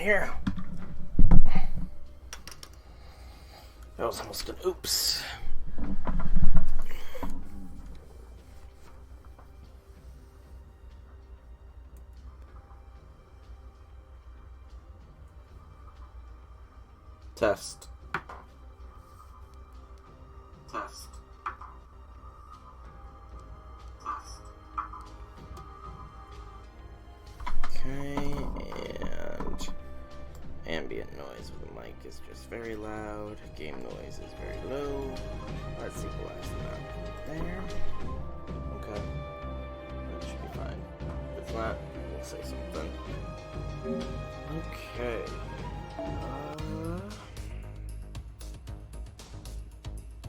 here. That was almost an oops. Test. Test. Test. Okay, and ambient noise with the mic is just very loud. Game noise is very low. Let's equalize that. There. Okay. That should be fine. If not, we'll say something. Okay.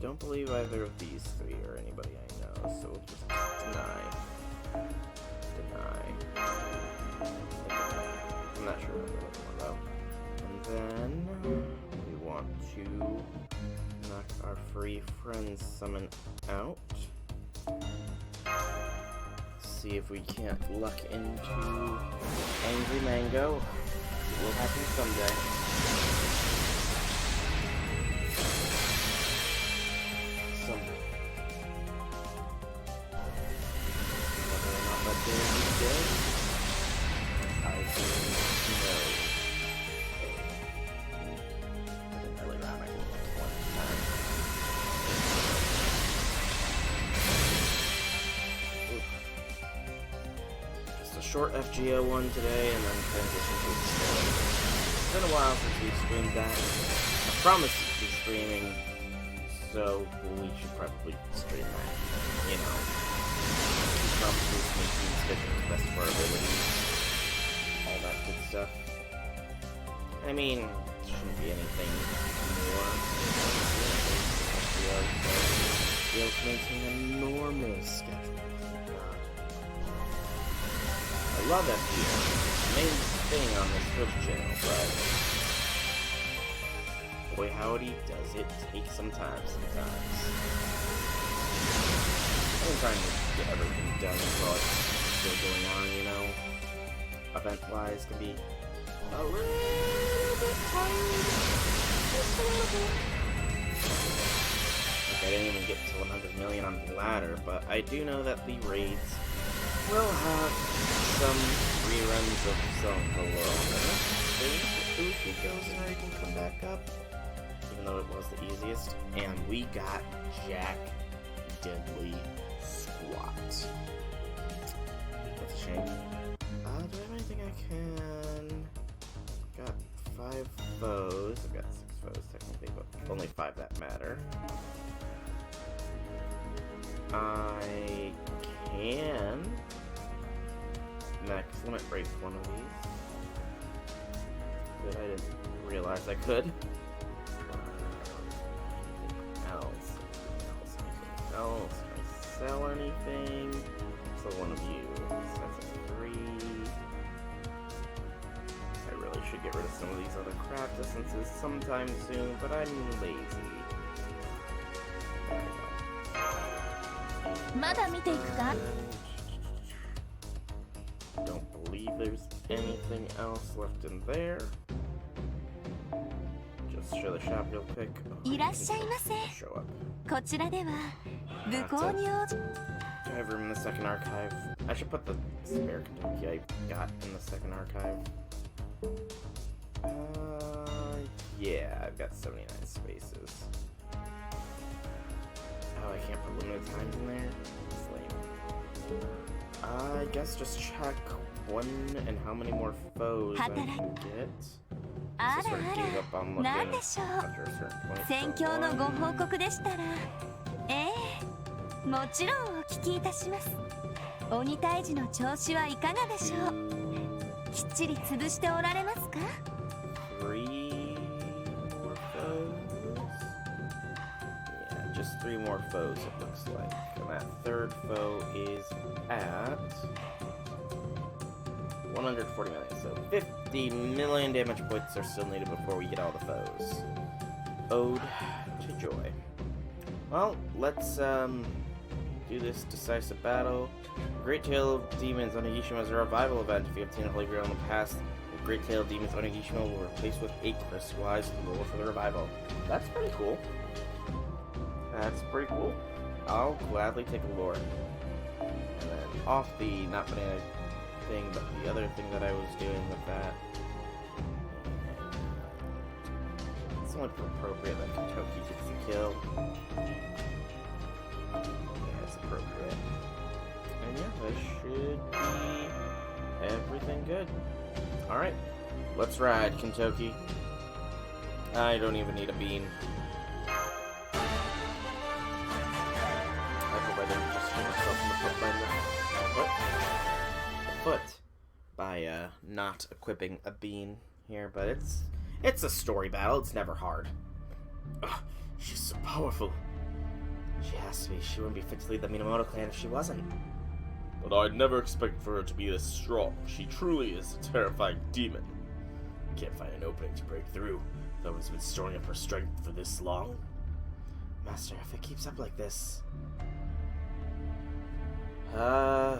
Don't believe either of these three or anybody I know, so we'll just deny. I'm not sure what we're looking for though. And then we want to knock our free friends summon out. See if we can't luck into Angry Mango. It will happen someday. Whether or not that day is dead, I don't know. I didn't really ram it one time. Just a short FGO one today, and then transition to the story. It's been a while since we've streamed that. I promise to be streaming. So we should probably stream that, you know. Probably making schedule to the best of our abilities. All that good stuff. I mean, it shouldn't be anything more. Be able to maintain a normal schedule. I love FGO. It's the main thing on this Twitch channel, but boy howdy, does it take some time sometimes. I've been trying to get everything done while it's still going on, you know. Event-wise can be a little bit tired. Just a little bit. Like I didn't even get to 100 million on the ladder, but I do know that the raids will have some reruns of some of the world. And if Uchi goes and I can come back up. Even though it was the easiest, and we got Jack Deadly Squat. That's a shame. Do I have anything I can? Got 5 foes. I've got 6 foes technically, but only 5 that matter. I can max limit break one of these. Good, I didn't realize I could. Else, can I sell anything? So one of you. That's a 3. I really should get rid of some of these other crap distances sometime soon, but I'm lazy. Don't believe there's anything else left in there. Just show the shop real quick. Show up. Do I have room in the second archive? I should put the spare Kentucky I got in the second archive. Yeah, I've got 79 spaces. Oh, I can't put limited times in there? It's lame. I guess just check when and how many more foes I can get. So sort of gave up on looking after a certain point. もちろんお聞きいたします。鬼退治の調子はいかがでしょう。きっちり潰しておられますか？ 3 more foes? Yeah, just 3 more foes it looks like. And that third foe is at 140 million. So 50 million damage points are still needed before we get all the foes. Ode to joy. Well, let's do this decisive battle. Great Tale of Demons Onigishima is a revival event. If you obtain a Holy Grail in the past, Great Tail Demons Onigishima will replace with 8 crystallized lore for the revival. That's pretty cool. That's pretty cool. I'll gladly take a lore. And then off the not banana thing, but the other thing that I was doing with that. It's only appropriate that Kentucky gets the kill. Yeah, it's appropriate. And yeah, that should be everything good. Alright, let's ride, Kentucky. I don't even need a bean. I hope I didn't just shoot myself in the foot by not equipping a bean here, but it's a story battle. It's never hard. Ugh, she's so powerful. She has to be. She wouldn't be fit to lead the Minamoto clan if she wasn't. But I'd never expect for her to be this strong. She truly is a terrifying demon. Can't find an opening to break through. Though it's been storing up her strength for this long. Master, if it keeps up like this...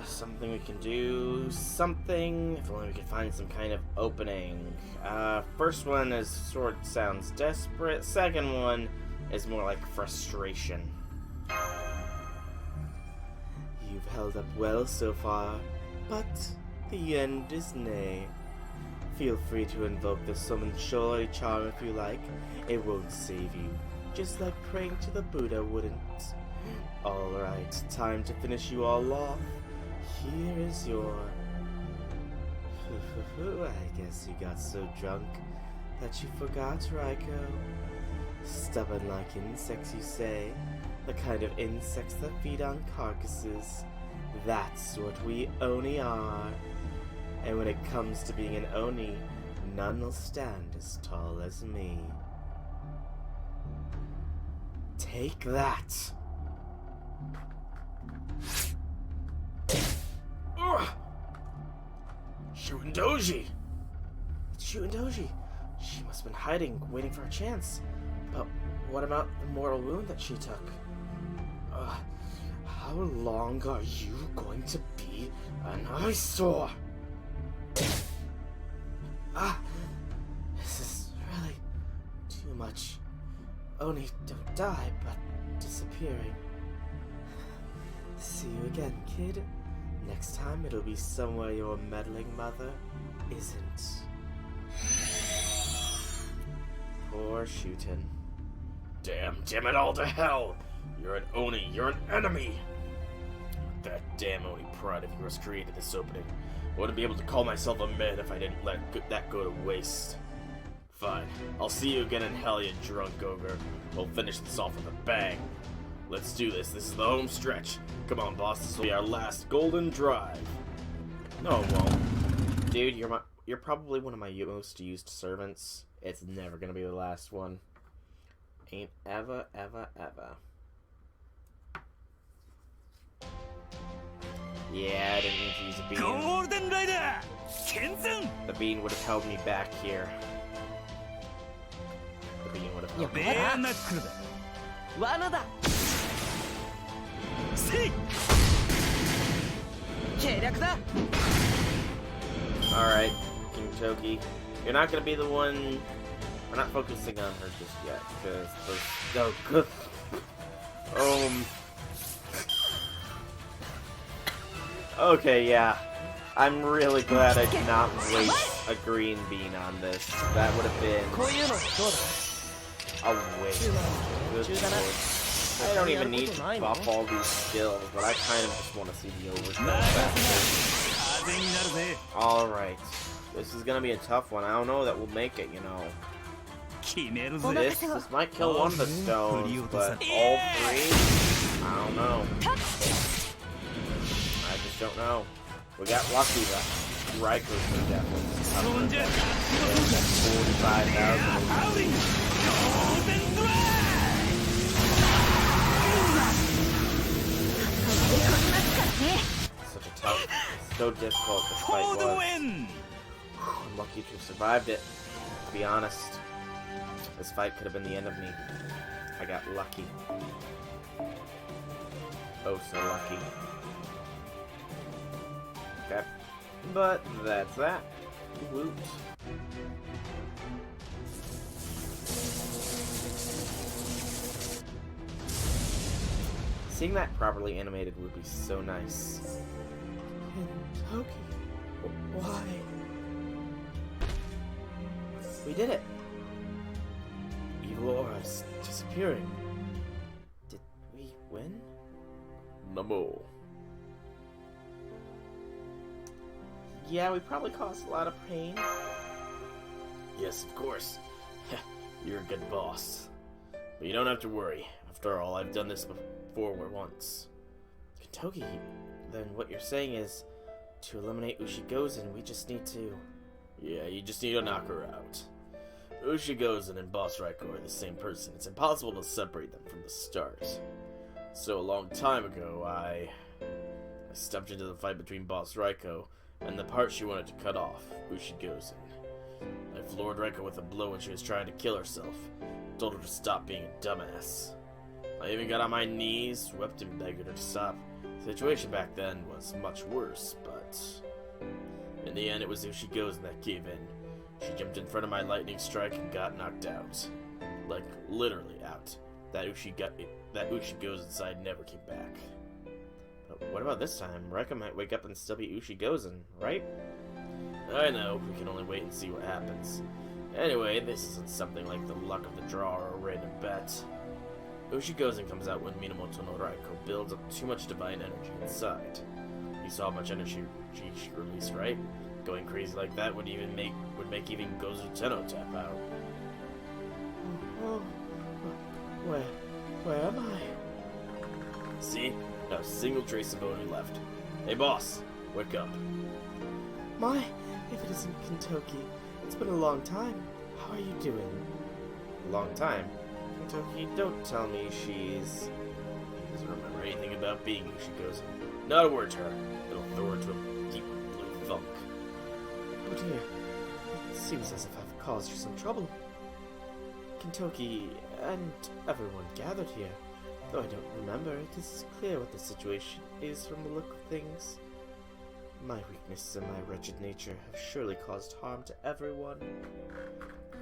something we can do. Something. If only we could find some kind of opening. First one is sounds desperate. Second one is more like frustration. You've held up well so far, but the end is nay. Feel free to invoke the Summon Surely charm if you like. It won't save you, just like praying to the Buddha wouldn't. Alright, time to finish you all off. Here is your... I guess you got so drunk that you forgot, Raiko. Stubborn like insects, you say? The kind of insects that feed on carcasses. That's what we Oni are. And when it comes to being an Oni, none will stand as tall as me. Take that! Shuindoji! It's Shuindoji! She must have been hiding, waiting for a chance. But what about the mortal wound that she took? How long are you going to be an eyesore? This is really too much. Oni don't die, but disappearing. See you again, kid. Next time it'll be somewhere your meddling mother isn't. Poor Shuten. Damn it all to hell! You're an Oni, you're an enemy! That damn Oni pride of yours created this opening. I wouldn't be able to call myself a man if I didn't let that go to waste. Fine, I'll see you again in hell, you drunk ogre. We'll finish this off with a bang. Let's do this. This is the home stretch. Come on, boss. This will be our last golden drive. No, it won't. Dude, you're probably one of my most used servants. It's never gonna be the last one. Ain't ever. Yeah, I didn't need to use a bean. Golden Rider! Kenzan! The bean would have held me back here. The bean would have held me Bare back. knuckle da. Wana da. See! Keiryaku da. Alright, King Toki. You're not gonna be the one... We're not focusing on her just yet, because... Oh, good. Okay, yeah. I'm really glad I did not waste a green bean on this. That would have been a waste. Good lord. I don't even need to buff all these skills, but I kind of just want to see the overkill factor. Alright. This is gonna be a tough one. I don't know that we'll make it, you know. This might kill one of the stones, but all three? I don't know. I just don't know. We got lucky that Raikou could definitely cover it. 45,000. Such a tough, so difficult this fight was. I'm lucky to have survived it, to be honest. This fight could have been the end of me. I got lucky. Oh, so lucky. Okay. But that's that. Woot. Seeing that properly animated would be so nice. Toki, why? We did it! Evil aura's disappearing. Did we win? Namo. Yeah, we probably caused a lot of pain. Yes, of course. You're a good boss. But you don't have to worry. After all, I've done this before once. Kentoki, then what you're saying is, to eliminate Ushigozen, we just need to... Yeah, you just need to knock her out. Ushigozen and Boss Raiko are the same person. It's impossible to separate them from the start. So a long time ago, I stepped into the fight between Boss Raiko and the part she wanted to cut off, Ushigozen. I floored Raiko with a blow when she was trying to kill herself. Told her to stop being a dumbass. I even got on my knees, wept and begged her to stop. The situation back then was much worse, but in the end it was Ushigozen that gave in. She jumped in front of my lightning strike and got knocked out. Like, literally out. That Ushigozen side never came back. But what about this time? Raiko might wake up and still be Ushigozen, right? I know, we can only wait and see what happens. Anyway, this isn't something like the luck of the draw or a random bet. Ushigozen comes out when Minamoto no Raiko builds up too much divine energy inside. You saw how much energy she released, right? Going crazy like that would make even Gozu Tenno tap out. Oh, where am I? See? Not a single trace of Oni left. Hey boss, wake up. My, if it isn't Kentoki, it's been a long time. How are you doing? A long time? Kentoki, don't tell me she's... She doesn't remember anything about being Ushigozen. Not a word to her. It'll throw her to a deep blue funk. Oh dear, it seems as if I've caused you some trouble. Kentoki and everyone gathered here. Though I don't remember, it is clear what the situation is from the look of things. My weaknesses and my wretched nature have surely caused harm to everyone.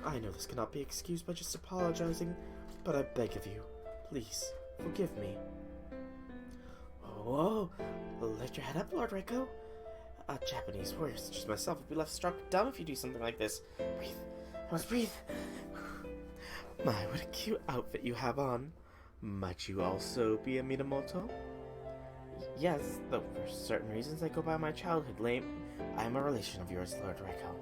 I know this cannot be excused by just apologizing, but I beg of you, please, forgive me. Whoa, lift your head up, Lord Raiko. A Japanese warrior such as myself would be left struck dumb if you do something like this. Breathe, I must breathe. My, what a cute outfit you have on. Might you also be a Minamoto? Yes, though for certain reasons I go by my childhood name. I am a relation of yours, Lord Raiko.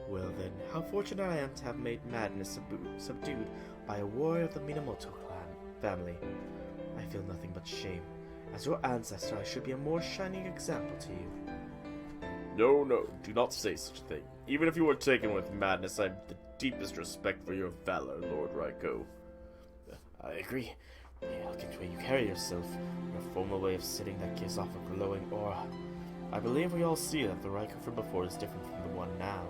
Well then, how fortunate I am to have made madness subdued by a warrior of the Minamoto clan family. I feel nothing but shame. As your ancestor, I should be a more shining example to you. No, do not say such a thing. Even if you were taken with madness, I have the deepest respect for your valor, Lord Raiko. I agree. The elegant way you carry yourself, your formal way of sitting that gives off a glowing aura. I believe we all see that the Raiko from before is different from the one now.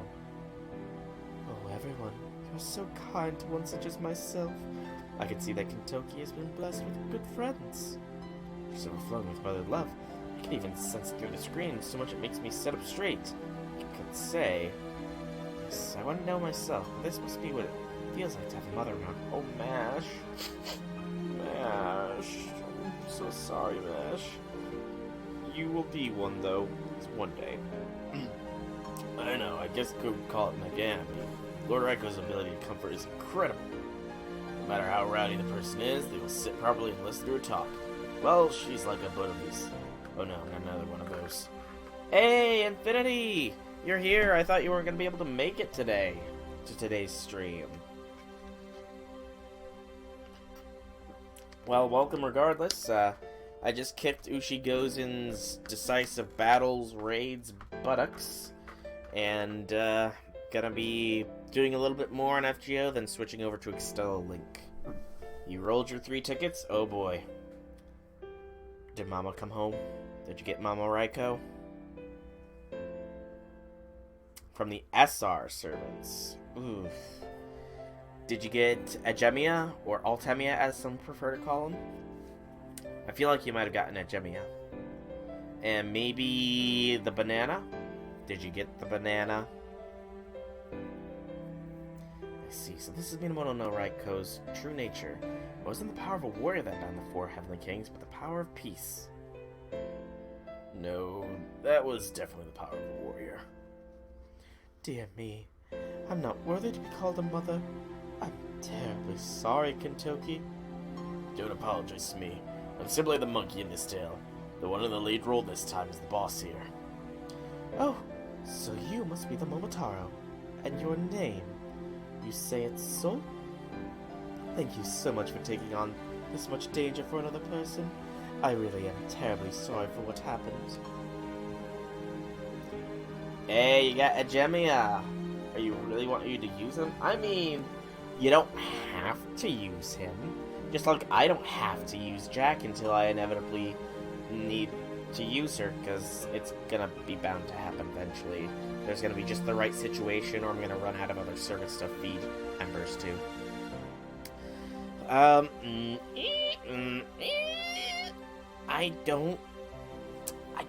Oh, everyone, you're so kind to one such as myself. I can see that Kentoki has been blessed with good friends. She's overflowing with mother love. I can even sense it through the screen, so much it makes me sit up straight. You could say... Yes, I want to know myself, but this must be what it feels like to have a mother around. Oh, Mash. Mash. I'm so sorry, Mash. You will be one, though. One day. I know, I guess you could call it Nagami. Lord Raiko's ability to comfort is incredible. No matter how rowdy the person is, they will sit properly and listen to her talk. Well, she's like a Buddha-beast. Oh no, not another one of those. Hey, Infinity! You're here! I thought you weren't going to be able to make it today. To today's stream. Well, welcome regardless. I just kicked Ushigozen's Decisive Battles Raids buttocks. And, gonna be doing a little bit more on FGO, then switching over to Extella Link. You rolled your 3 tickets? Oh boy. Did Mama come home? Did you get Mama Raiko? From the SR servants. Oof. Did you get Agemia, or Altemia as some prefer to call them? I feel like you might have gotten Agemia. And maybe the banana? Did you get the banana? I see. So this is Minamoto no Raiko's true nature. It wasn't the power of a warrior that bound the four heavenly kings, but the power of peace. No, that was definitely the power of a warrior. Dear me, I'm not worthy to be called a mother. I'm terribly sorry, Kentoki. Don't apologize to me. I'm simply the monkey in this tale. The one in the lead role this time is the boss here. Oh, so you must be the Momotaro. And your name? You say it's Sol? Thank you so much for taking on this much danger for another person. I really am terribly sorry for what happened. Hey, you got a Gemia. Are you really want you to use him? I mean, you don't have to use him. Just like I don't have to use Jack until I inevitably need to use her, because it's gonna be bound to happen eventually. There's gonna be just the right situation, or I'm gonna run out of other servants to feed embers to. I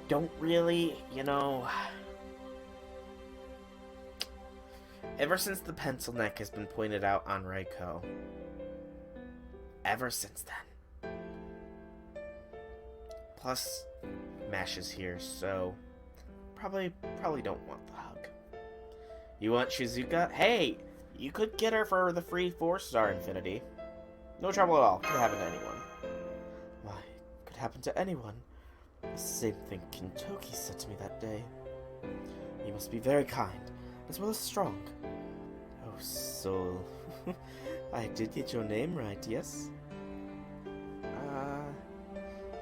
don't really, ever since the pencil neck has been pointed out on Raiko, ever since then. Plus, Mash is here, so probably don't want the hug. You want Shizuka? Hey, you could get her for the free 4-star Infinity. No trouble at all. Could happen to anyone. Why, could happen to anyone. The same thing Kentoki said to me that day. You must be very kind, as well as strong. Oh, Soul. I did get your name right, yes?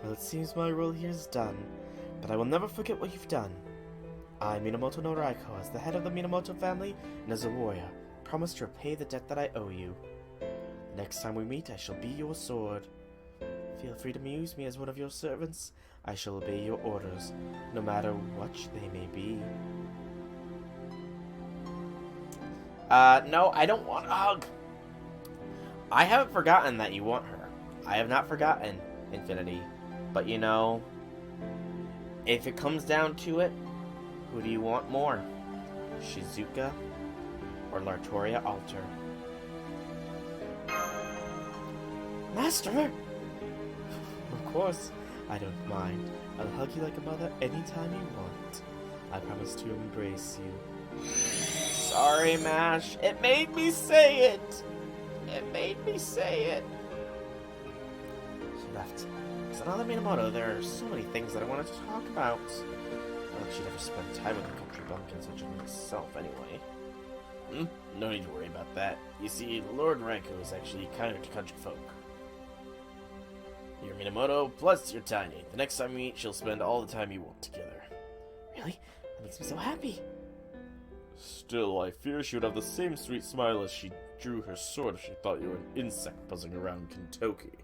Well, it seems my role here is done, but I will never forget what you've done. I, Minamoto no Raiko, as the head of the Minamoto family, and as a warrior, promise to repay the debt that I owe you. Next time we meet, I shall be your sword. Feel free to use me as one of your servants. I shall obey your orders, no matter what they may be. No, I don't want a hug. I haven't forgotten that you want her. I have not forgotten, Infinity. But if it comes down to it, who do you want more? Shizuka or Lartoria Alter? Master! Of course, I don't mind. I'll hug you like a mother anytime you want. I promise to embrace you. Sorry, Mash. It made me say it. It made me say it. She left. So now that Minamoto, there are so many things that I wanted to talk about. Not like she'd ever spend time with a country bumpkin such as myself, anyway. No need to worry about that. You see, Lord Raiko is actually kinder to country folk. You're Minamoto, plus you're tiny. The next time we meet, she'll spend all the time you want together. Really? That makes me so happy. Still, I fear she would have the same sweet smile as she drew her sword if she thought you were an insect buzzing around Kentoki.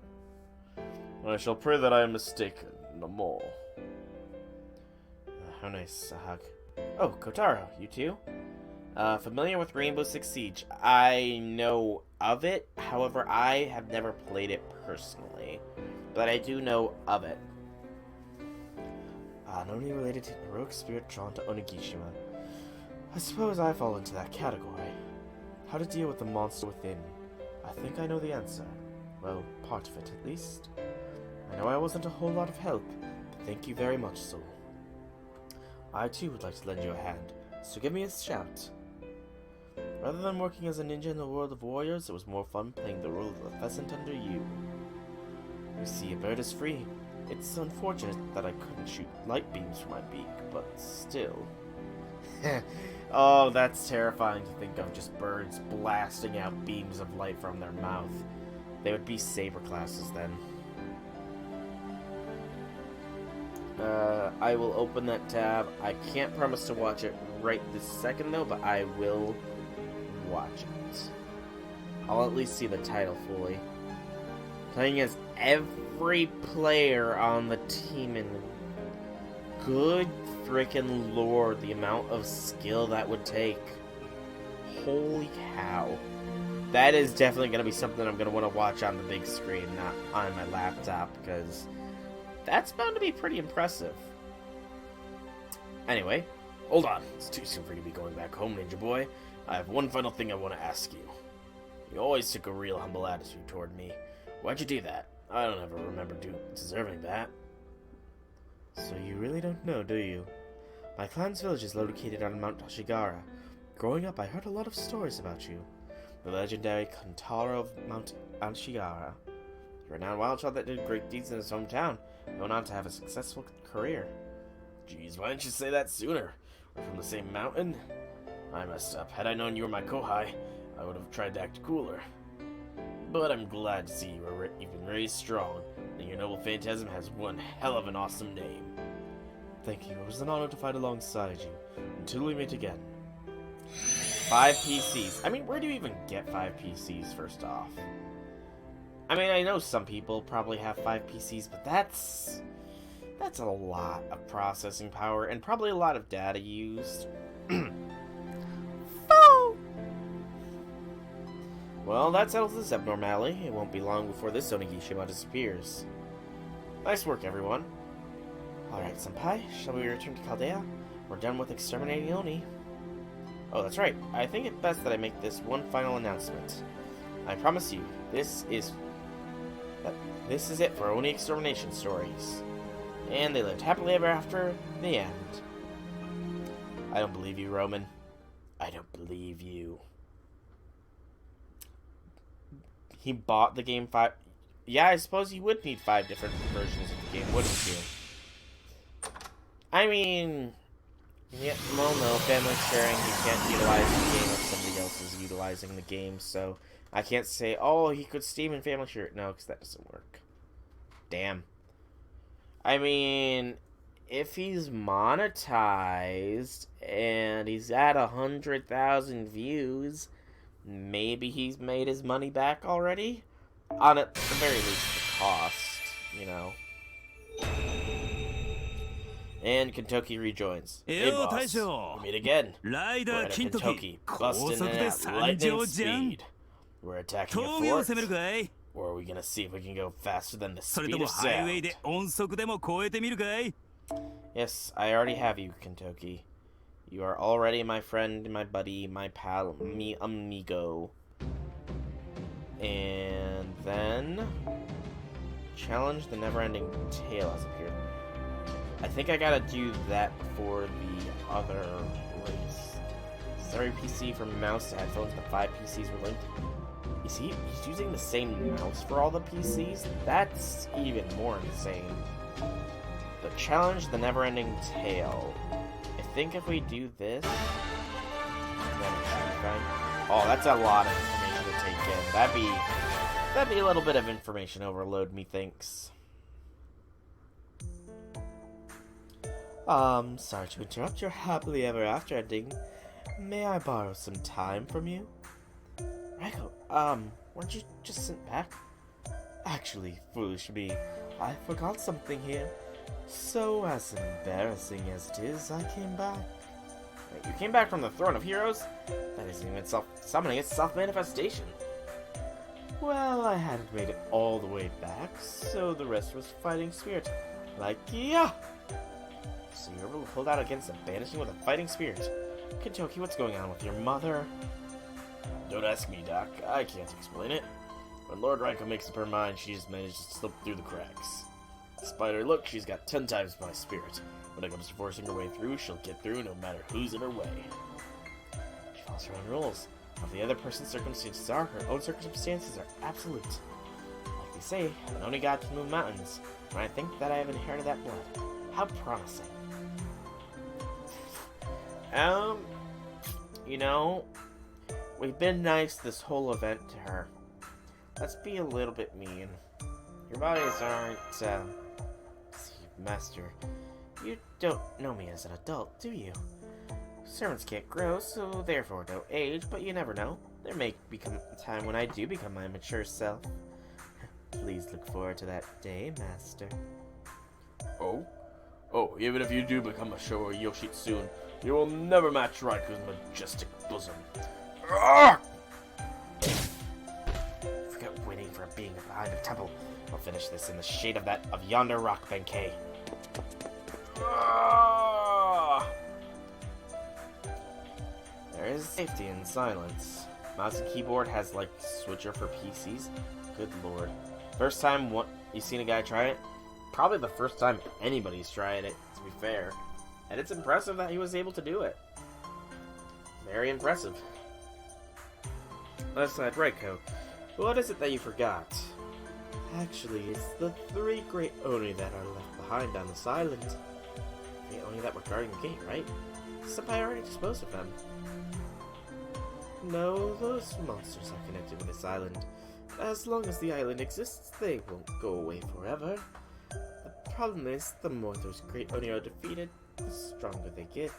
I shall pray that I am mistaken, no more. How nice a hug. Oh, Kotaro, you too? Familiar with Rainbow Six Siege? I know of it, however, I have never played it personally. But I do know of it. Not only related to heroic spirit drawn to Onigishima. I suppose I fall into that category. How to deal with the monster within. I think I know the answer. Well, part of it at least. I know I wasn't a whole lot of help, but thank you very much, Soul. I too would like to lend you a hand, so give me a shout. Rather than working as a ninja in the world of warriors, it was more fun playing the role of a pheasant under you. You see, a bird is free. It's unfortunate that I couldn't shoot light beams from my beak, but still. Oh, that's terrifying to think of, just birds blasting out beams of light from their mouth. They would be saber classes then. I will open that tab. I can't promise to watch it right this second though, but I will watch it. I'll at least see the title fully. Playing as every player on the team, and good frickin' lord, the amount of skill that would take. Holy cow. That is definitely going to be something I'm going to want to watch on the big screen, not on my laptop, because that's bound to be pretty impressive. Anyway, Hold on, it's too soon for you to be going back home, Ninja Boy. I have one final thing I want to ask you. You always took a real humble attitude toward me. Why'd you do that? I don't ever remember deserving that. So you really don't know, do you? My clan's village is located on Mount Toshigara. Growing up, I heard a lot of stories about you. The legendary Kantaro of Mount Toshigara. A renowned wild child that did great deeds in his hometown, going on to have a successful career. Jeez, why didn't you say that sooner? We're from the same mountain? I messed up. Had I known you were my kohai, I would have tried to act cooler. But I'm glad to see you've been raised strong, and your noble phantasm has one hell of an awesome name. Thank you. It was an honor to fight alongside you. Until we meet again. 5 PCs. I mean, where do you even get 5 PCs, first off? I mean, I know some people probably have 5 PCs, but that's a lot of processing power, and probably a lot of data used. Well, that settles this abnormality. It won't be long before this Onigishima disappears. Nice work, everyone. Alright, Senpai, shall we return to Caldea? We're done with exterminating Oni. Oh, that's right. I think it best that I make this one final announcement. I promise you, this is it for Oni extermination stories. And they lived happily ever after, the end. I don't believe you, Roman. I don't believe you. He bought the game 5... Yeah, I suppose you would need 5 different versions of the game, wouldn't you? I mean... Yeah, well, no, family sharing, you can't utilize the game if somebody else is utilizing the game, so I can't say, oh, he could Steam and family share it. No, because that doesn't work. Damn. I mean, if he's monetized and he's at 100,000 views, maybe he's made his money back already? On at the very least, the cost, you know. And Kentucky rejoins. Hey, boss. We meet again. We're at Kentucky, busting in at lightning speed. We're attacking a fort. Or are we gonna see if we can go faster than the speed of sound? Yes, I already have you, Kentucky. You are already my friend, my buddy, my pal, mi amigo. And then... challenge the never-ending tale has appeared. I think I gotta do that for the other race. Sorry, PC from mouse to headphones, the 5 PCs were linked. He's using the same mouse for all the PCs? That's even more insane. The challenge, the never-ending tale. I think if we do this, then it should be fine. Oh, that's a lot of information to take in. That'd be a little bit of information overload, methinks. Sorry to interrupt your happily ever after ending. May I borrow some time from you? Reiko, weren't you just sent back? Actually, foolish me, I forgot something here. So, as embarrassing as it is, I came back. Wait, you came back from the Throne of Heroes? That isn't even summoning its self-manifestation. Well, I hadn't made it all the way back, so the rest was fighting spirit. Like, yeah! So you were able to hold out against a banishing with a fighting spirit. Kentucky, what's going on with your mother? Don't ask me, Doc. I can't explain it. When Lord Reiko makes up her mind, she just manages to slip through the cracks. Despite her look, she's got 10 times my spirit. When it comes to forcing her way through, she'll get through no matter who's in her way. She follows her own rules. Of the other person's circumstances are, her own circumstances are absolute. Like they say, an Oni god can move mountains, and I think that I have inherited that blood. How promising. You know, we've been nice this whole event to her. Let's be a little bit mean. Your bodies aren't, see, Master, you don't know me as an adult, do you? Servants can't grow, so therefore don't age, but you never know. There may become a time when I do become my mature self. Please look forward to that day, Master. Oh? Oh, even if you do become a Showa Yoshi soon, you will never match Raiku's majestic bosom. Arrgh! Forget waiting for a being behind a temple. I'll finish this in the shade of yonder rock, Benkei. is safety and silence. Mouse and keyboard has like switcher for PCs. Good lord. First time you seen a guy try it? Probably the first time anybody's tried it, to be fair. And it's impressive that he was able to do it. Very impressive. Left side, Reiko. What is it that you forgot? Actually, it's the 3 great Oni that are left behind on this island. The Oni that were guarding the gate, right? Senpai already disposed of them. No, those monsters are connected with this island. As long as the island exists, they won't go away forever. The problem is, the more those great Oni are defeated, the stronger they get.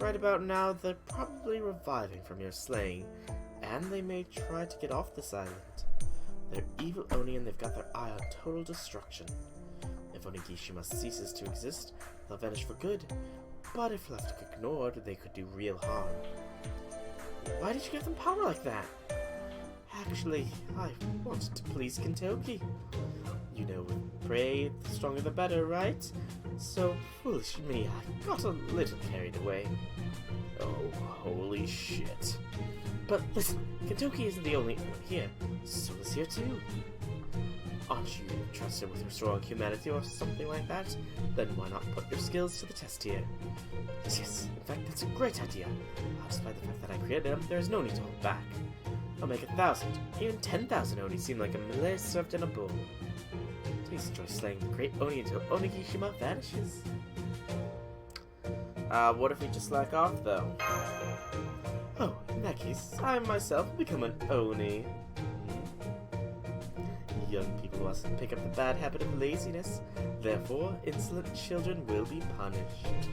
Right about now, they're probably reviving from your slaying, and they may try to get off this island. They're evil Oni and they've got their eye on total destruction. If Onigishima ceases to exist, they'll vanish for good. But if left ignored, they could do real harm. Why did you give them power like that? Actually, I wanted to please Kentoki. You know, pray, the stronger the better, right? So, foolish me, I got a little carried away. Oh, holy shit. But listen, Kentoki isn't the only one here. So is here too. Aren't you trusted with restoring humanity or something like that? Then why not put your skills to the test here? Yes, in fact, that's a great idea. Despite the fact that I created them, there is no need to hold back. I'll make 1,000, even 10,000 Oni seem like a melee served in a bowl. Please enjoy slaying the great Oni until Onigishima vanishes. What if we just slack off, though? Oh, in that case, I myself will become an Oni. Young people mustn't pick up the bad habit of laziness. Therefore, insolent children will be punished.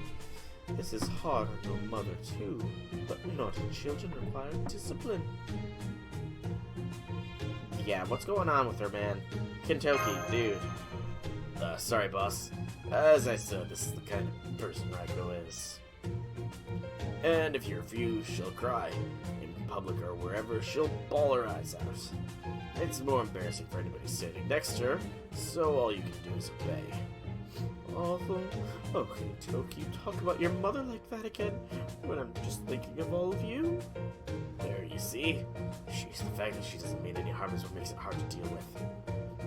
This is hard on your mother, too, but naughty children require discipline. Yeah, what's going on with her, man? Kentoki, dude. Sorry, boss. As I said, this is the kind of person Raiko is. And if you refuse, she'll cry. In public or wherever, she'll bawl her eyes out. It's more embarrassing for anybody sitting next to her, so all you can do is obey. Awful. Oh, Kentoki, talk about your mother like that again, when I'm just thinking of all of you? There, you see? She's the fact that she doesn't mean any harm is what makes it hard to deal with.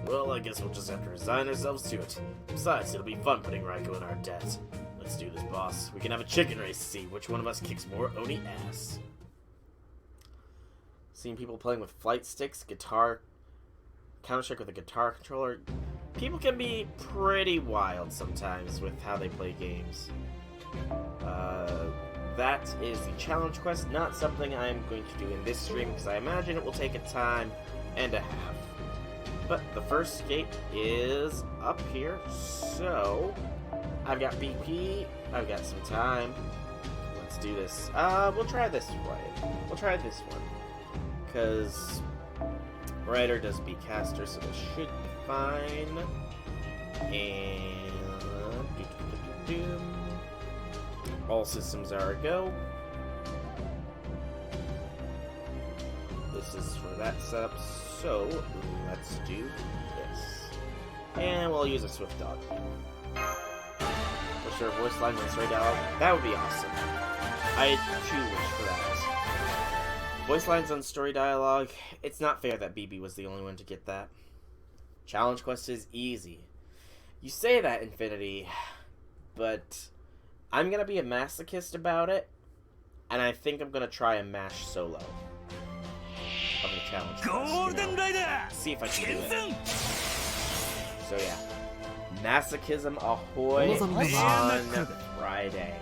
Well, I guess we'll just have to resign ourselves to it. Besides, it'll be fun putting Raiko in our debt. Let's do this, boss. We can have a chicken race to see which one of us kicks more Oni ass. Seeing people playing with flight sticks, guitar, Counter-Strike with a guitar controller. People can be pretty wild sometimes with how they play games. That is the challenge quest, not something I'm going to do in this stream because I imagine it will take a time and a half. But the first gate is up here, so I've got BP, I've got some time. Let's do this. We'll try this one. We'll try this one. Because Writer does be caster, so this should be fine. And all systems are a go. This is for that setup, so let's do this. And we'll use a Swift Dog. For sure, voice lines and story dialogue. That would be awesome. I too wish for that. Voice lines on story dialogue. It's not fair that BB was the only one to get that. Challenge quest is easy. You say that, Infinity, but I'm gonna be a masochist about it, and I think I'm gonna try a mash solo of the challenge quest, you know? See if I can do it. So yeah, masochism ahoy on Friday.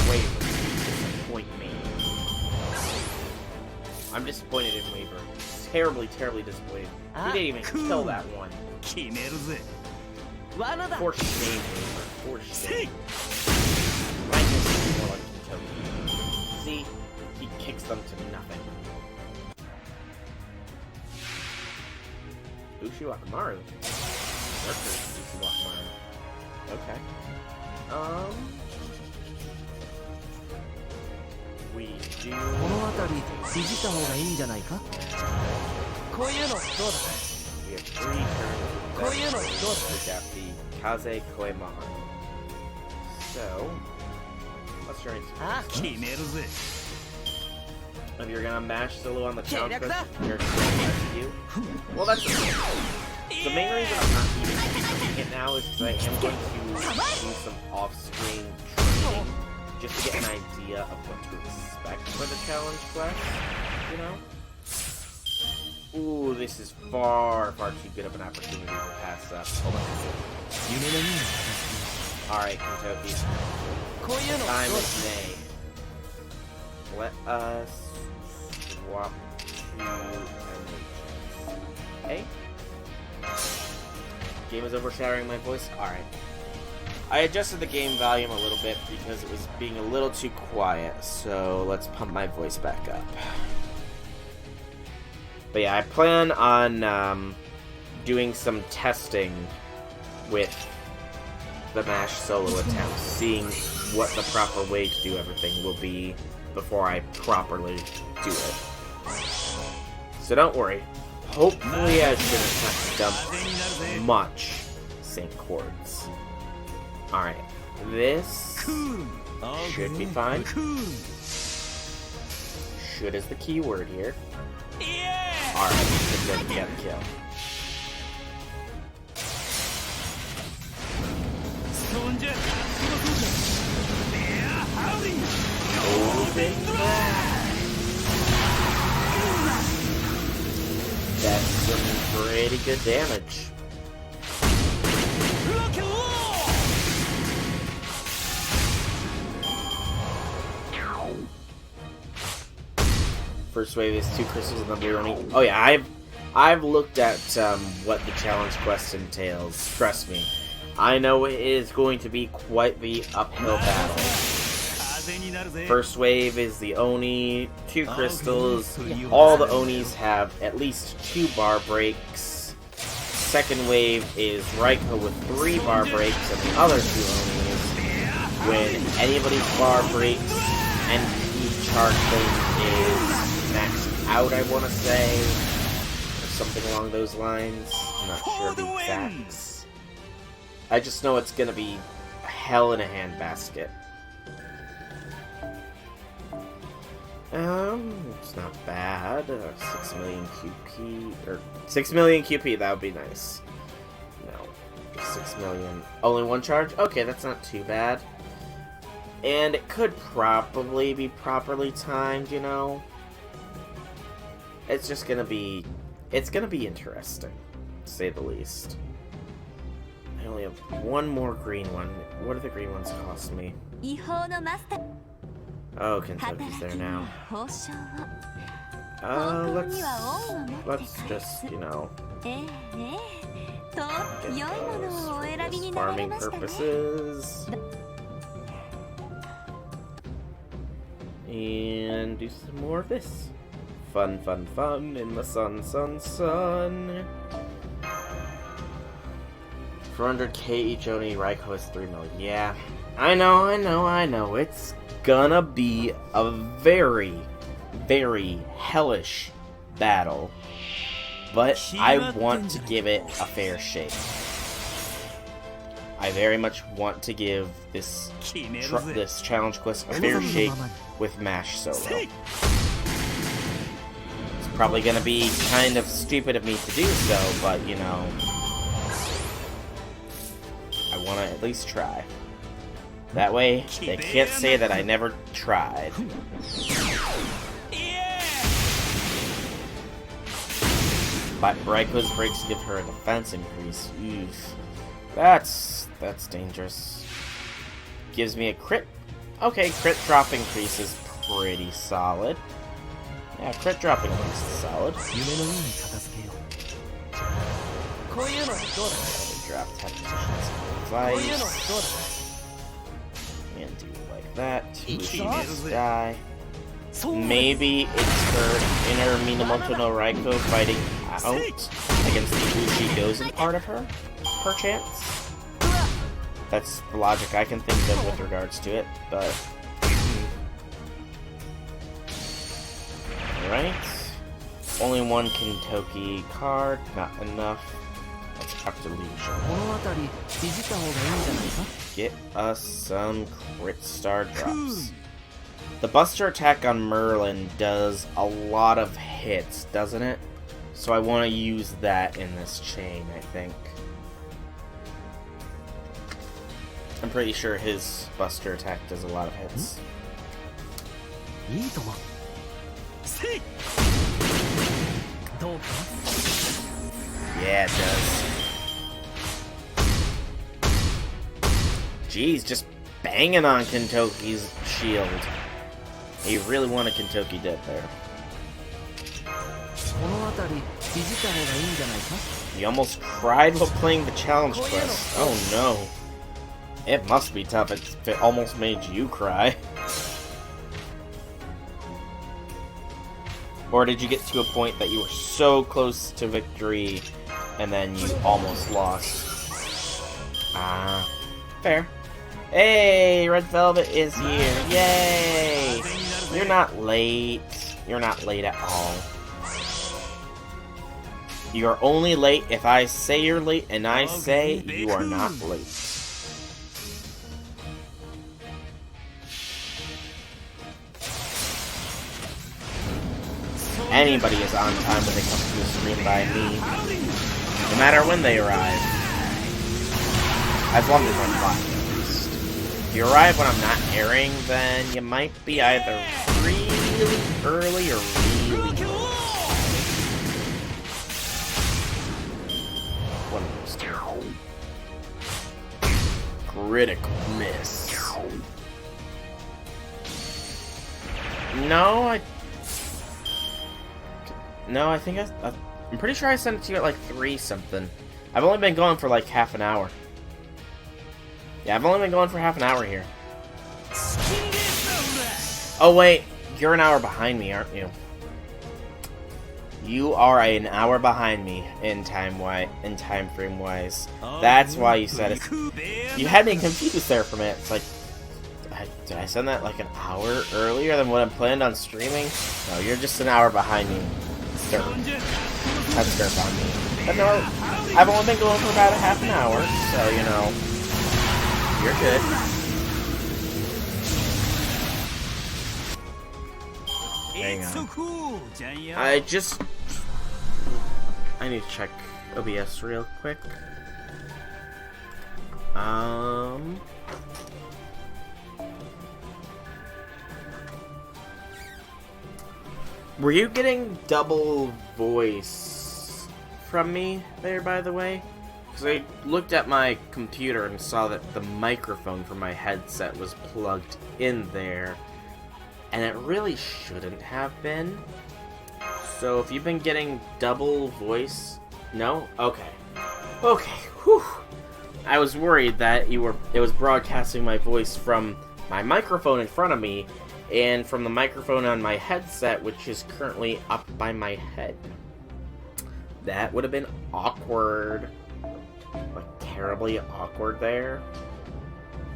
Waver, disappoint me. I'm disappointed in Waver. Terribly, terribly disappointed. He didn't even kill that one. For shame, Waver. For shame. Rightness is more like Kentoki. See? He kicks them to nothing. Ushiwakamaru. Ushiwakamaru. Okay. We do... この辺り過ぎた方がいいんじゃないかこういうのどうだ We have 3 turns. こういうのどうだ We got the Kaze Koemon. So, let's try Ah. 決めるぜ if you're gonna mash solo on the challenge Yeah, quest, you're gonna rescue. Well, that's the main reason I'm not even doing it now is because I am going to do some off-screen training just to get an idea of what to expect for the challenge quest, you know? Ooh, this is far, far too good of an opportunity to pass up. Alright, Kentucky. こういうの Time どう is nay. Let us swap to Hey? Game is overshadowing my voice? Alright. I adjusted the game volume a little bit because it was being a little too quiet, so let's pump my voice back up. But yeah, I plan on doing some testing with the MASH solo attempts, seeing what the proper way to do everything will be before I properly do it. So don't worry. Hopefully I shouldn't have to dump much sync chords. Alright, this should be fine. Should is the key word here. Alright, let's go get a kill. そんじゃ勝ちのそうかいやハウリー That's some pretty good damage. Rock and roll! First wave is 2 crystals and the blue only. Oh yeah, I've looked at what the challenge quest entails. Trust me, I know it is going to be quite the uphill battle. 風になるぜ First wave is the Oni, 2 crystals. All the Onis have at least 2 bar breaks. Second wave is Raiko with 3 bar breaks, and the other 2 Onis, when anybody's bar breaks, NP charge thing is maxed out, I want to say, or something along those lines. I'm not sure the exacts. I just know it's gonna be hell in a handbasket. It's not bad. 6 million QP, or 6 million QP, that would be nice. No, just 6 million. Only 1 charge? Okay, that's not too bad. And it could probably be properly timed, you know? It's just gonna be, it's gonna be interesting, to say the least. I only have 1 more green one. What do the green ones cost me? 違法のマスター Oh, Kentucky's there now. 報酬を本当 Let's には恩を持って let's 返 just, す you know, と get 良いもの those をお for 選び just になられ farming ましたね purposes. And do some more of this. Fun, fun, fun in the sun, sun, sun. 400k each Oni, Raiko is 3 million. Yeah, I know. It's gonna be a very, very hellish battle. But I want to give it a fair shake. I very much want to give this this challenge quest a fair shake with MASH solo. It's probably gonna be kind of stupid of me to do so, but you know, I want to at least try. That way, they can't say that I never tried. But Raiko's breaks give her a defense increase. Oof. That's dangerous. Gives me a crit. Okay, crit drop increase is pretty solid. Yeah, crit drop increase is solid. 夢のように片付けようこういうのどうだ Drop 10 positions. こういうのどう Advice. だ And do like that. Who's Yes. this guy? そう Maybe it's her inner Minamoto no Raiko fighting out against the Uchi Dozen part of her, perchance? That's the logic I can think of with regards to it, but... Alright. Only 1 Kentucky card, not enough. Up to leadership. この辺りいじった方がいいんじゃないか Get us some crit star drops. The Buster attack on Merlin does a lot of hits, doesn't it? So I want to use that in this chain, I think. I'm pretty sure his Buster attack does a lot of hits. いいともせい どうか Yeah, it does. Jeez, just banging on Kentoki's shield. He really wanted Kentoki dead there. この辺りいじった方がいいんじゃないか He almost cried while playing the challenge quest. Oh no. It must be tough if it almost made you cry. Or did you get to a point that you were so close to victory and then you almost lost? Ah, fair. Hey, Red Velvet is here. Yay! You're not late. You're not late at all. You're only late if I say you're late and I say you are not late. Anybody is on time when they come to the stream by me. No matter when they arrive. As long as I'm live, at least. If you arrive when I'm not airing, then you might be either really early or really late. One of those two. Critical miss. No, I think I'm pretty sure I sent it to you at like 3 something. I've only been going for like half an hour. Yeah, I've only been going for half an hour here. Oh wait, you're an hour behind me, aren't you? You are an hour behind me in time frame wise. That's why you said it. You had me confused there for a minute. It's like, did I send that like an hour earlier than what I'm planned on streaming? No, you're just an hour behind me. That's dirt on me. But no, I've only been going for about a half an hour, so you know, you're good. Hang on. I need to check OBS real quick. Were you getting double voice from me there, by the way? Because I looked at my computer and saw that the microphone for my headset was plugged in there, and it really shouldn't have been. So if you've been getting double voice... No? Okay. Okay, whew. I was worried that it was broadcasting my voice from my microphone in front of me, and from the microphone on my headset, which is currently up by my head. That would have been awkward. Like, terribly awkward there.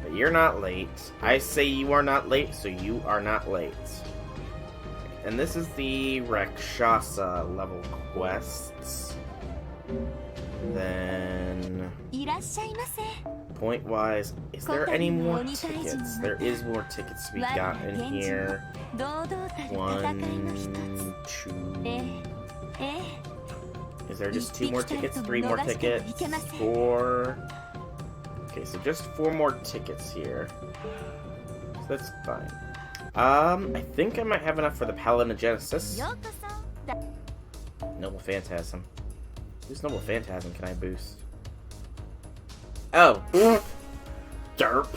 But you're not late. I say you are not late, so you are not late. And this is the Rakshasa level quests. Then... point-wise, is there any more tickets? There is more tickets to be gotten here. 1, 2... Is there just 2 more tickets? 3 more tickets? 4... Okay, so just 4 more tickets here. So that's fine. I think I might have enough for the Palinogenesis. Noble Phantasm. Whose Noble Phantasm can I boost? Oh. Derp.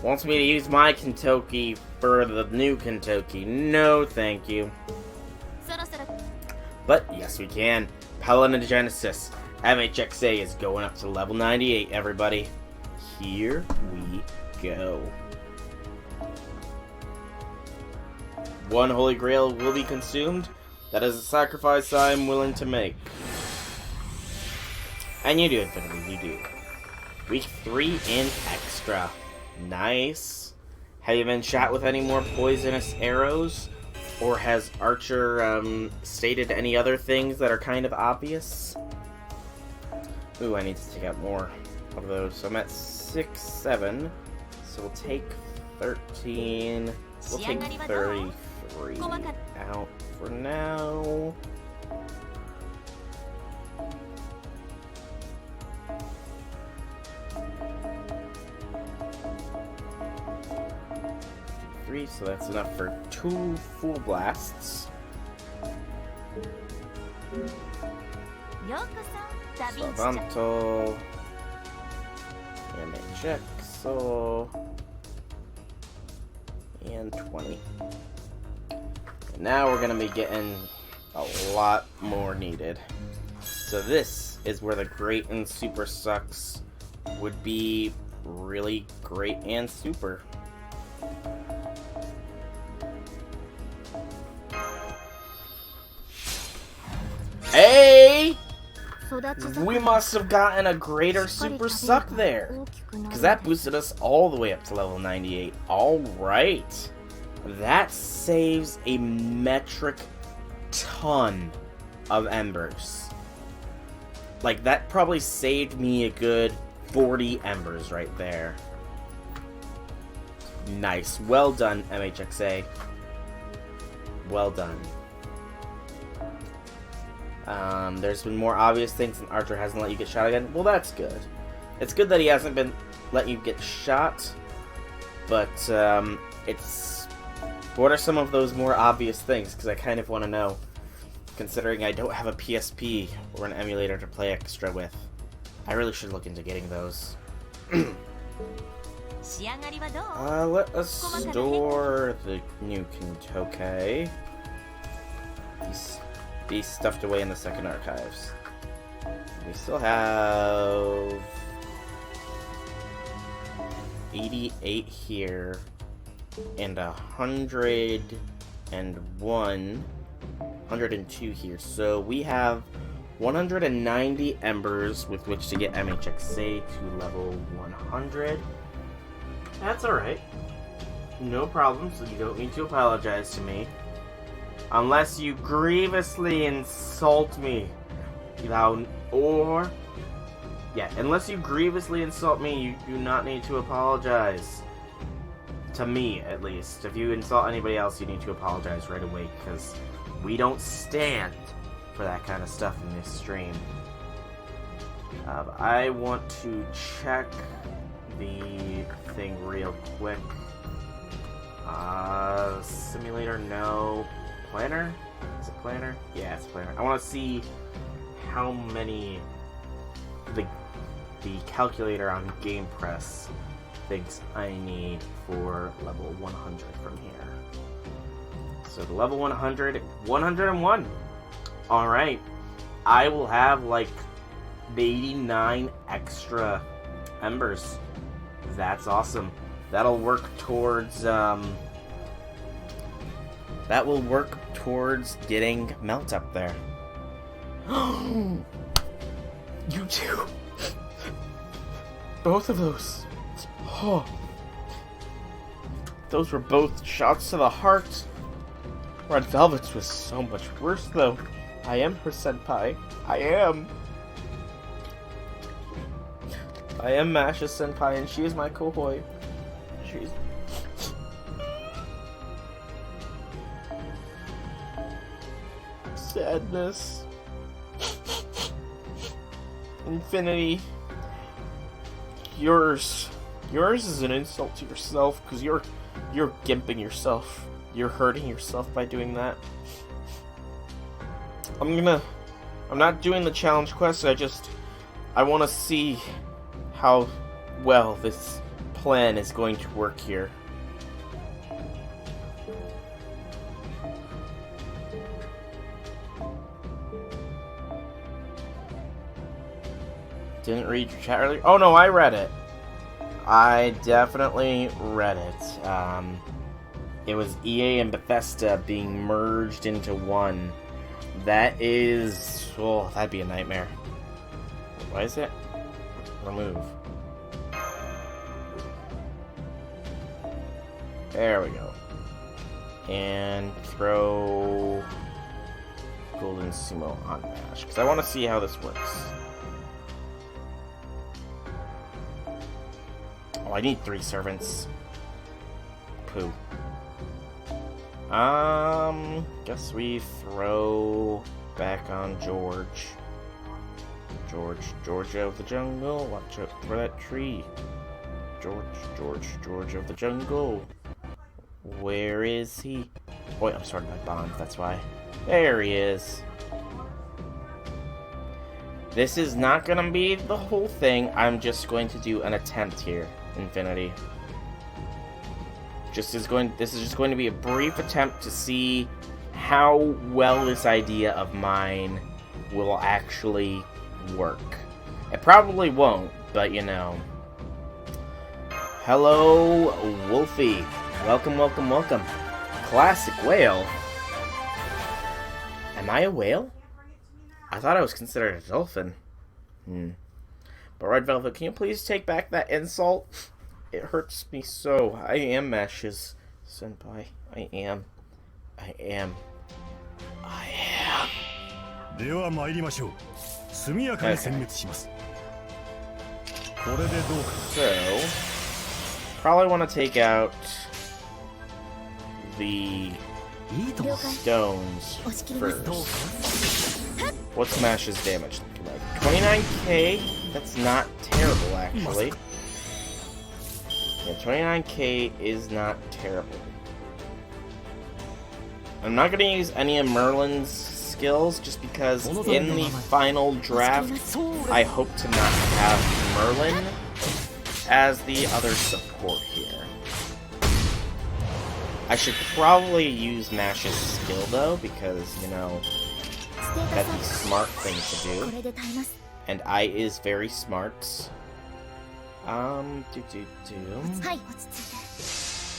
Wants me to use my Kentoki for the new Kentoki. No, thank you. But, yes, we can. Palinogenesis. MHXA is going up to level 98, everybody. Here we go. 1 Holy Grail will be consumed. That is a sacrifice I'm willing to make. And you do, Infinity, you do. Week 3 in extra. Nice. Have you been shot with any more poisonous arrows? Or has Archer stated any other things that are kind of obvious? Ooh, I need to take out more of those. So I'm at 6, 7. So we'll take 13. We'll take 33 out for now. So that's enough for 2 full blasts. Savanto. Yamechexo. And 20. And now we're gonna be getting a lot more needed. So this is where the great and super sucks would be really great and super. Hey! We must have gotten a greater super suck there. Because that boosted us all the way up to level 98. Alright. That saves a metric ton of embers. Like, that probably saved me a good 40 embers right there. Nice. Well done, MHXA. Well done. There's been more obvious things, and Archer hasn't let you get shot again. Well, that's good. It's good that he hasn't been letting you get shot, but it's... What are some of those more obvious things? Because I kind of want to know, considering I don't have a PSP or an emulator to play extra with. I really should look into getting those. Let us store the new Kintoke. Be stuffed away in the second archives. We still have 88 here and 102 here. So we have 190 embers with which to get MHXA to level 100. That's alright. No problem, so you don't need to apologize to me. Unless you grievously insult me. Unless you grievously insult me, you do not need to apologize. To me, at least. If you insult anybody else, you need to apologize right away, because we don't stand for that kind of stuff in this stream. I want to check the thing real quick. Simulator, no. Planner? Is it planner? Yeah, it's planner. I want to see how many the calculator on Game Press thinks I need for level 100 from here. So the level 100, 101. Alright. I will have like 89 extra embers. That's awesome. That'll work towards getting Melt up there. You too. Both of those. Oh. Those were both shots to the heart. Red Velvet's was so much worse though. I am her senpai. I am Masha's senpai and she is my kohoi. She's... Sadness. Infinity. Yours is an insult to yourself, because you're gimping yourself. You're hurting yourself by doing that. I'm not doing the challenge quest, I want to see how well this plan is going to work here. Didn't read your chat earlier? Oh no, I read it. I definitely read it. It was EA and Bethesda being merged into one. That is... Oh, that'd be a nightmare. Why is it? Remove. There we go. And throw Golden Sumo on Mash, because I want to see how this works. Oh, I need 3 servants. Poo. Guess we throw back on George. George of the jungle. Watch out for that tree. George of the jungle. Where is he? Wait, I'm sorting my bonds, that's why. There he is. This is not gonna be the whole thing. I'm just going to do an attempt here, Infinity. This is just going to be a brief attempt to see how well this idea of mine will actually work. It probably won't, but you know. Hello, Wolfie. Welcome, welcome, welcome. Classic whale. Am I a whale? I thought I was considered a dolphin. But Red Velvet, can you please take back that insult? It hurts me so. I am Mash's senpai. I am. では参りましょう。速やかに殲滅します。これでどうか。So, probably want to take out the stones first. What's Mash's damage looking like? 29k? That's not terrible, actually. Yeah, 29k is not terrible. I'm not going to use any of Merlin's skills, just because in the final draft, I hope to not have Merlin as the other support here. I should probably use Mash's skill, though, because, you know, that's the smart thing to do. And I is very smart.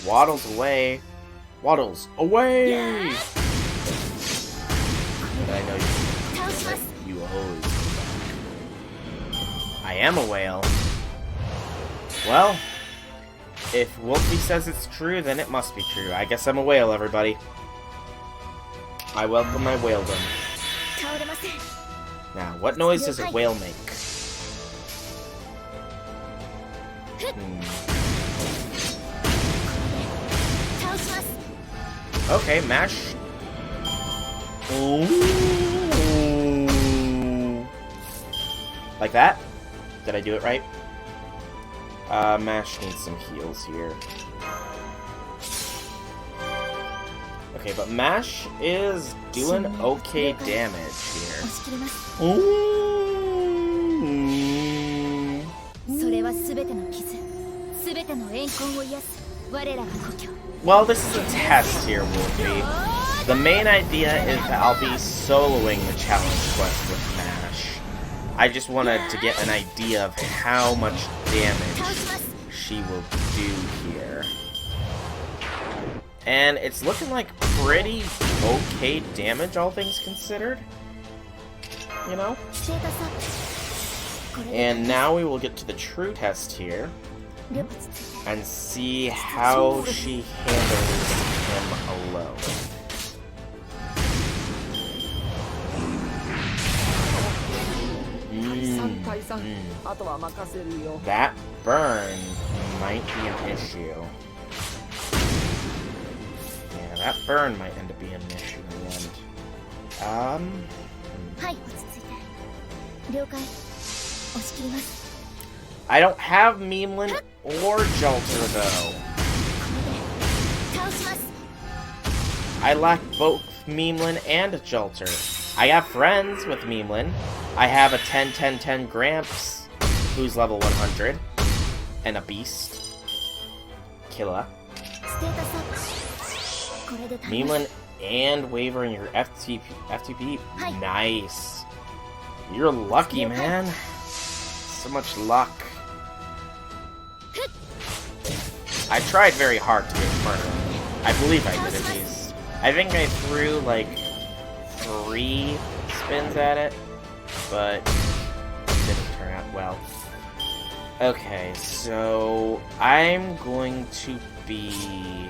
Waddles away. Waddles away! And I know you always. I am a whale. Well, if Wolfie says it's true, then it must be true. I guess I'm a whale, everybody. I welcome my whaledom. Now, what noise does a whale make? Okay, Mash. Ooh. Like that? Did I do it right? Mash needs some heals here. Okay, but Mash is doing okay damage here. Well, this is a test here, Wolfie. The main idea is that I'll be soloing the challenge quest with Mash. I just wanted to get an idea of how much damage she will do here. And it's looking like pretty okay damage, all things considered. You know? And now we will get to the true test here. And see how she handles him alone. That burn might be an issue. Yeah, that burn might end up being an issue in the end. I don't have Meemlin or Jolter, though. I lack both Meemlin and Jolter. I have friends with Meemlin. I have a 10-10-10 Gramps, who's level 100, and a Beast. Killa. Meemlin and Waver in your FTP. Nice. You're lucky, man. So much luck. I tried very hard to get Murder. I believe I did at least. I think I threw like 3 spins at it, but it didn't turn out well. Okay, so I'm going to be...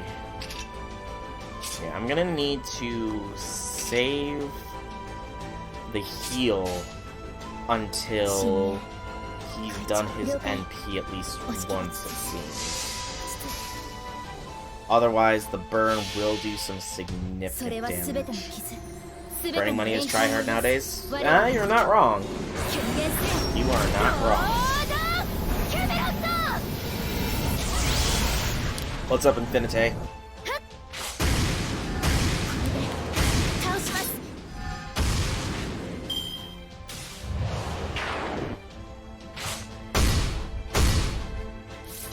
Yeah, I'm gonna need to save the heal until he's done his NP at least once, it seems. Otherwise, the burn will do some significant damage. Burning money is tryhard nowadays? Ah, you're not wrong. You are not wrong. What's up, Infinite?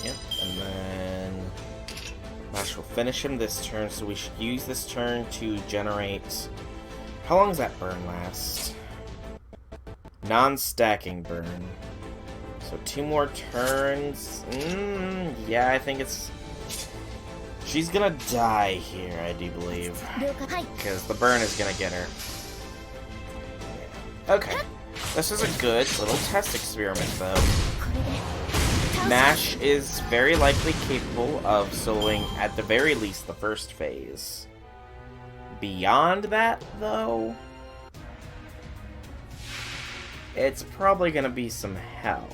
Yep, and then Mash will finish him this turn, so we should use this turn to generate... How long does that burn last? Non-stacking burn. So 2 more turns. Yeah, I think it's... She's gonna die here, I do believe. Because the burn is gonna get her. Okay. This is a good little test experiment, though. Mash is very likely capable of soloing, at the very least, the first phase. Beyond that, though, it's probably gonna be some hell.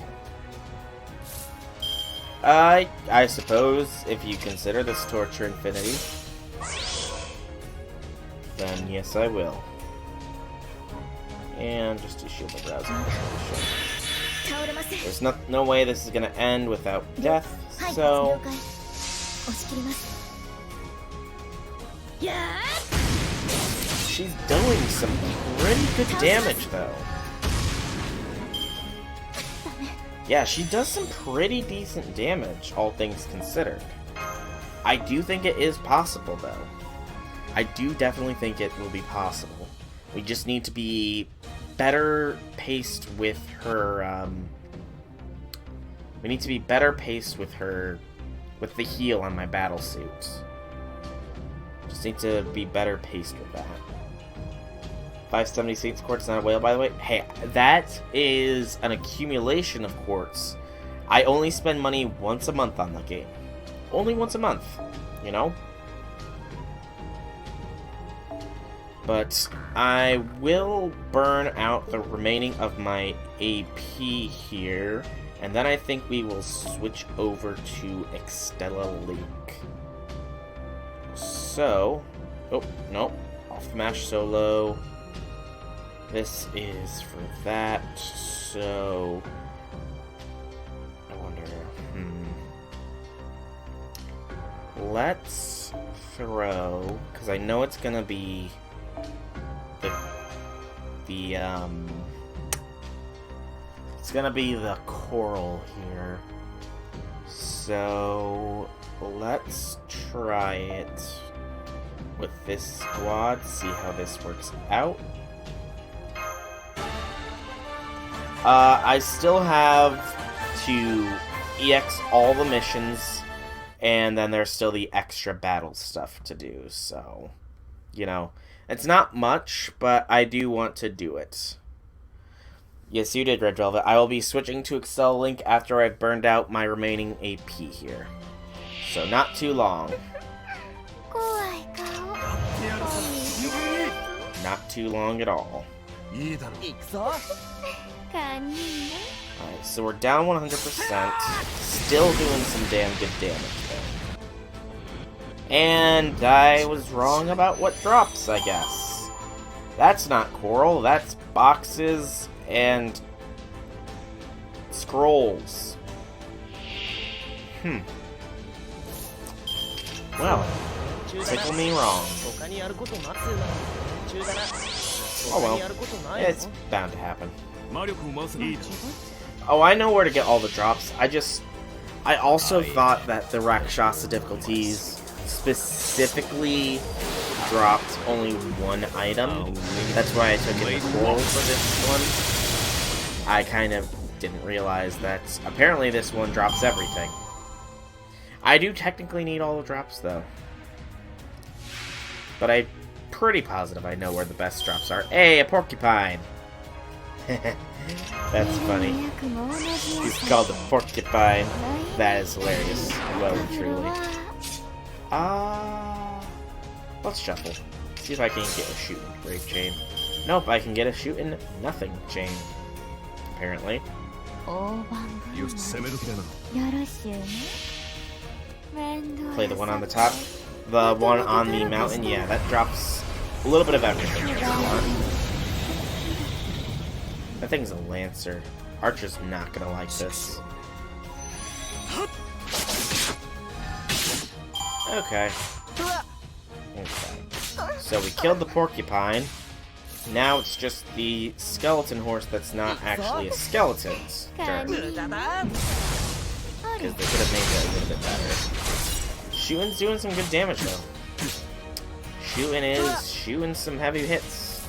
I suppose, if you consider this torture infinity, then yes, I will. And just to shield the browser. There's no way this is gonna end without death, so... She's doing some pretty good damage, though. Yeah, she does some pretty decent damage, all things considered. I do think it is possible, though. I do definitely think it will be possible. We just need to be better paced with her, We need to be better paced with her... with the heal on my battle suit. Just need to be better paced with that. 576 quartz, not a whale, by the way. Hey, that is an accumulation of quartz. I only spend money once a month on the game. Only once a month, you know? But I will burn out the remaining of my AP here, and then I think we will switch over to Extella Lake. So... Oh, no. Off the Mash solo. This is for that, so... I wonder... Let's throw... Because I know it's gonna be... It's gonna be the coral here. So... Let's try it with this squad, see how this works out. I still have to EX all the missions, and then there's still the extra battle stuff to do, so, you know, it's not much, but I do want to do it. Yes, you did, Red Velvet. I will be switching to Excel Link after I've burned out my remaining AP here. So, not too long. Not too long at all. Alright, so we're down 100%. Still doing some damn good damage, though. And I was wrong about what drops, I guess. That's not coral, that's boxes and scrolls. Well, tickle me wrong. Oh well, it's bound to happen. Oh, I know where to get all the drops. I also thought that the Rakshasa difficulties specifically dropped only one item. That's why I took it the coral for this one. I kind of didn't realize that apparently this one drops everything. I do technically need all the drops, though. But I'm pretty positive I know where the best drops are. Hey, a porcupine! That's funny. He's called a porcupine. That is hilarious. Well and truly. Let's shuffle. See if I can get a shooting brave chain. Nope, I can get a shooting nothing chain. Apparently. 大盤振るよし攻め時だな。舞よろしゅうね。面倒 Play the one on the top. The one on the mountain, yeah, that drops a little bit of everything. That thing's a lancer. Archer's not gonna like this. Okay. So we killed the porcupine. Now it's just the skeleton horse that's not actually a skeleton's turn. Because they could have made that a little bit better. Shuin's doing some good damage though. Shuin is shooting some heavy hits.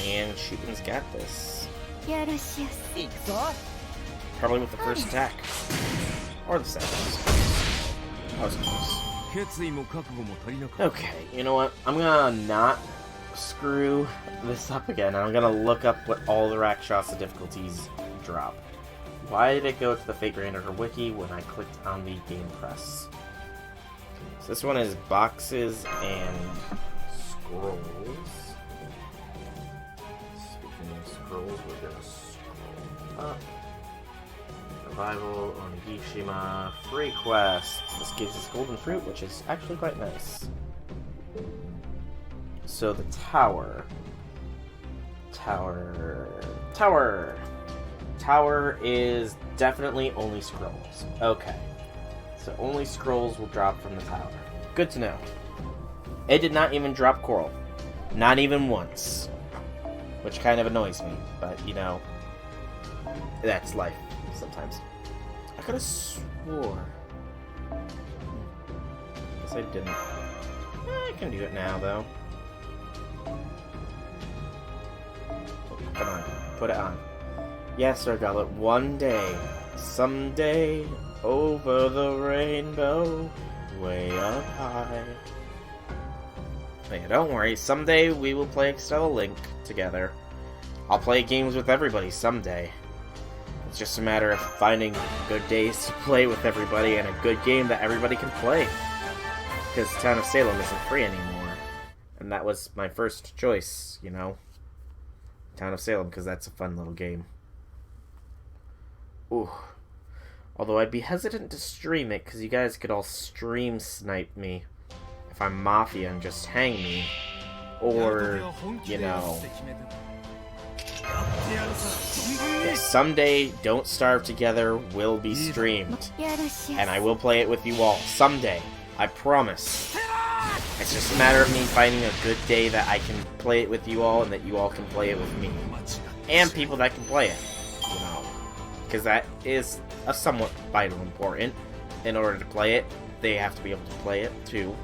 And Shuin's got this. Probably with the first attack. Or the second. That was close. Okay, you know what? I'm gonna not screw this up again. I'm gonna look up what all the Rakshasa difficulties drop. Why did it go to the Fate Grantor wiki when I clicked on the game press? So this one is boxes and scrolls. Speaking of scrolls, we're gonna scroll up. Survival, Onigishima, free quests. This gives us golden fruit, which is actually quite nice. So the tower. Tower is definitely only scrolls. Okay. So only scrolls will drop from the tower. Good to know. It did not even drop coral. Not even once. Which kind of annoys me, but you know, that's life sometimes. I could have swore. Guess I didn't. I can do it now, though. Come on, put it on. Yes, Sir Gullet, one day, someday, over the rainbow, way up high. But yeah, don't worry, someday we will play Extella Link together. I'll play games with everybody someday. It's just a matter of finding good days to play with everybody and a good game that everybody can play. Because Town of Salem isn't free anymore. And that was my first choice, you know. Town of Salem, because that's a fun little game. Ooh. Although I'd be hesitant to stream it, because you guys could all stream snipe me. If I'm Mafia and just hang me. Or, you know... Yeah, someday, Don't Starve Together will be streamed. And I will play it with you all. Someday. I promise. It's just a matter of me finding a good day that I can play it with you all and that you all can play it with me. And people that can play it. You know. Because that is a somewhat vital important. In order to play it, they have to be able to play it too.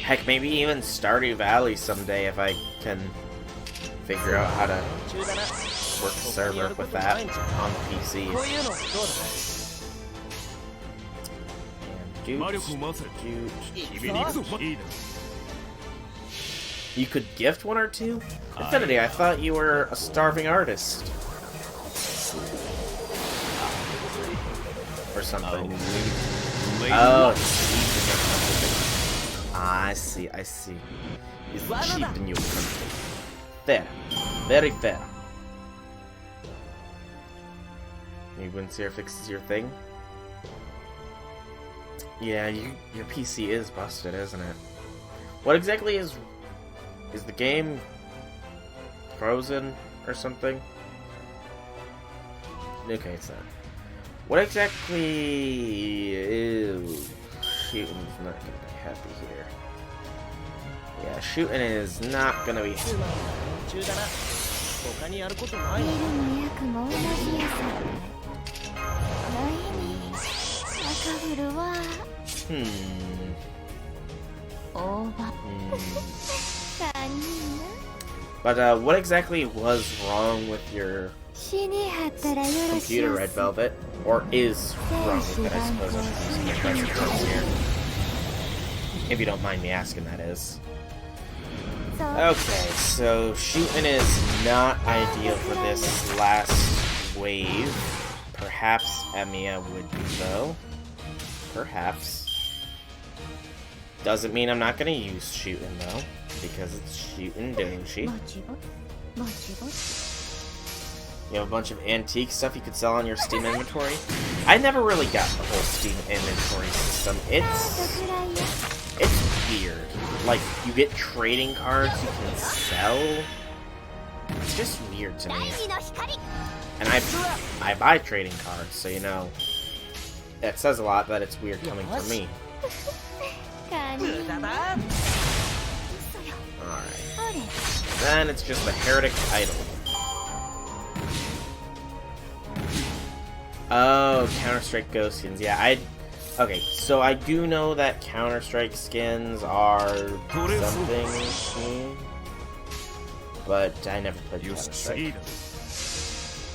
Heck, maybe even Stardew Valley someday if I can figure out how to work the server with that on the PC. You could gift one or two? Infinity, I thought you were a starving artist. Or something. Oh, I see. It's cheap in your country. Fair. Very fair. You wouldn't see her fixes your thing? Yeah, your PC is busted, isn't it? What exactly is the game frozen or something? Okay, it's not. What exactly is... Shooting's not gonna be happy here. Yeah, shooting is not gonna be happy. But what exactly was wrong with your computer, Red Velvet? Or is wrong with it, I suppose I should use the present terms here. If you don't mind me asking, that is. Okay, so shooting is not ideal for this last wave. Perhaps Emiya would be, though. Perhaps. Doesn't mean I'm not gonna use shooting, though. Because it's shooting Doshi. You have a bunch of antique stuff you could sell on your Steam inventory. I never really got the whole Steam inventory system. It's weird. Like, you get trading cards you can sell. It's just weird to me. And I buy trading cards, so you know, it says a lot that it's weird coming from me. Alright. Then it's just the Heretic Idol. Oh, Counter-Strike Ghost skins. Yeah, okay, so I do know that Counter-Strike skins are something, but I never played Counter-Strike.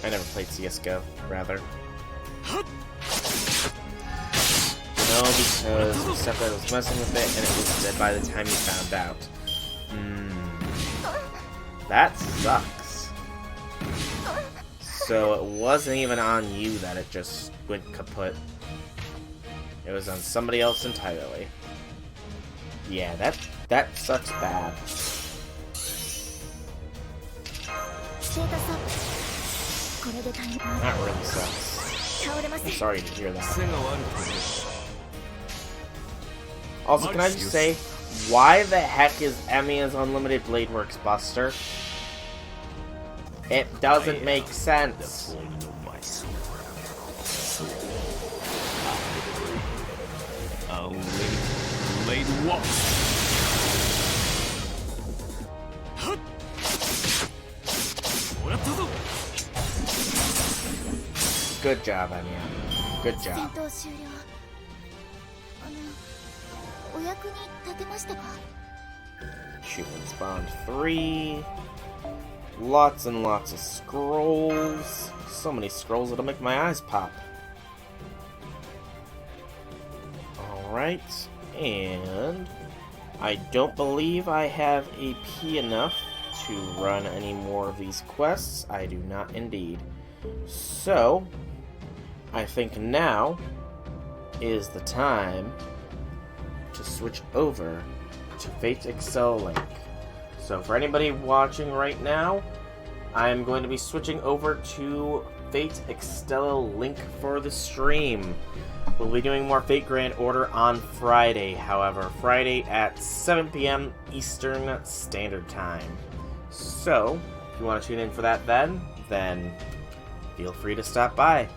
I never played CSGO, rather. No, because the stuff that was messing with it, and it was dead by the time you found out. That sucks. So it wasn't even on you that it just went kaput. It was on somebody else entirely. Yeah, that sucks bad. That really sucks. I'm sorry to hear that. Also, can I just say, why the heck is Emiya's Unlimited Blade Works Buster? It doesn't make sense. Good job, Emiya. Good job. Shooting spawned 3. Lots and lots of scrolls. So many scrolls it'll make my eyes pop. Alright, and I don't believe I have AP enough to run any more of these quests. I do not indeed. So, I think now is the time to switch over to Fate Excel Link. So for anybody watching right now, I'm going to be switching over to Fate Excel Link for the stream. We'll be doing more Fate Grand Order on Friday, however. Friday at 7 p.m. Eastern Standard Time. So, if you want to tune in for that then feel free to stop by.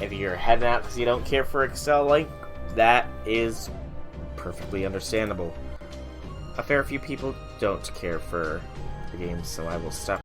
If you're heading out because you don't care for Excel Link, that is perfectly understandable. A fair few people don't care for the game, so I will stop